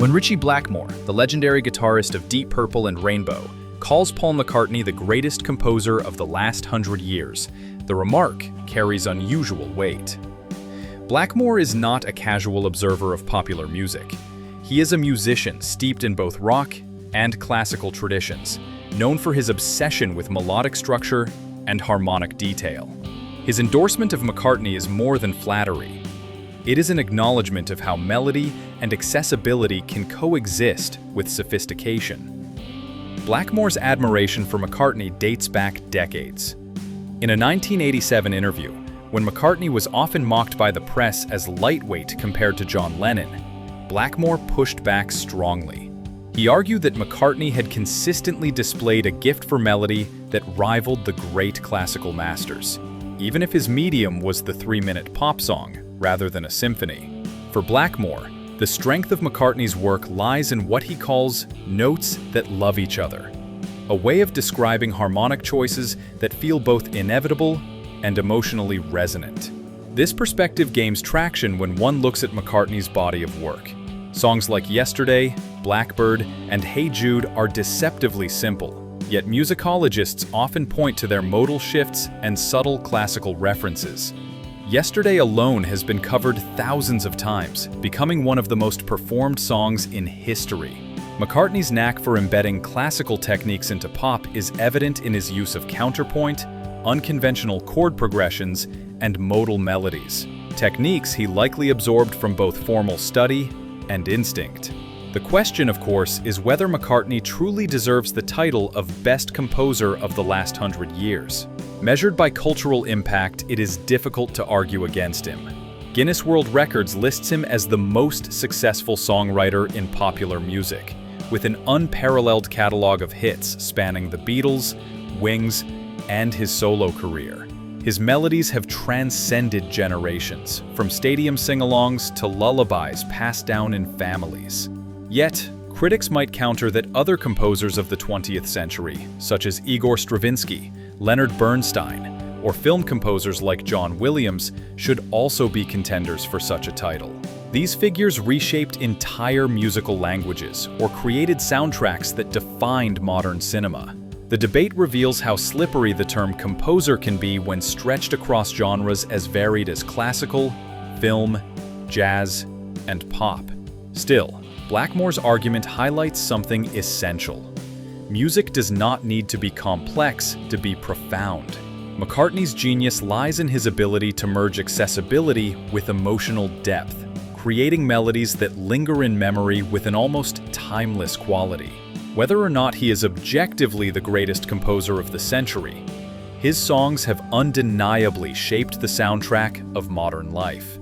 When Ritchie Blackmore, the legendary guitarist of Deep Purple and Rainbow, calls Paul McCartney the greatest composer of the last 100 years, the remark carries unusual weight. Blackmore is not a casual observer of popular music. He is a musician steeped in both rock and classical traditions, known for his obsession with melodic structure and harmonic detail. His endorsement of McCartney is more than flattery. It is an acknowledgement of how melody and accessibility can coexist with sophistication. Blackmore's admiration for McCartney dates back decades. In a 1987 interview, when McCartney was often mocked by the press as lightweight compared to John Lennon, Blackmore pushed back strongly. He argued that McCartney had consistently displayed a gift for melody that rivaled the great classical masters, even if his medium was the 3-minute pop song rather than a symphony. For Blackmore, the strength of McCartney's work lies in what he calls notes that love each other, a way of describing harmonic choices that feel both inevitable and emotionally resonant. This perspective gains traction when one looks at McCartney's body of work. Songs like Yesterday, Blackbird, and Hey Jude are deceptively simple, yet musicologists often point to their modal shifts and subtle classical references. Yesterday alone has been covered thousands of times, becoming one of the most performed songs in history. McCartney's knack for embedding classical techniques into pop is evident in his use of counterpoint, unconventional chord progressions, and modal melodies, techniques he likely absorbed from both formal study and instinct. The question, of course, is whether McCartney truly deserves the title of Best Composer of the last 100 years. Measured by cultural impact, it is difficult to argue against him. Guinness World Records lists him as the most successful songwriter in popular music, with an unparalleled catalog of hits spanning the Beatles, Wings, and his solo career. His melodies have transcended generations, from stadium sing-alongs to lullabies passed down in families. Yet, critics might counter that other composers of the 20th century, such as Igor Stravinsky, Leonard Bernstein, or film composers like John Williams, should also be contenders for such a title. These figures reshaped entire musical languages or created soundtracks that defined modern cinema. The debate reveals how slippery the term composer can be when stretched across genres as varied as classical, film, jazz, and pop. Still, Blackmore's argument highlights something essential. Music does not need to be complex to be profound. McCartney's genius lies in his ability to merge accessibility with emotional depth, creating melodies that linger in memory with an almost timeless quality. Whether or not he is objectively the greatest composer of the century, his songs have undeniably shaped the soundtrack of modern life.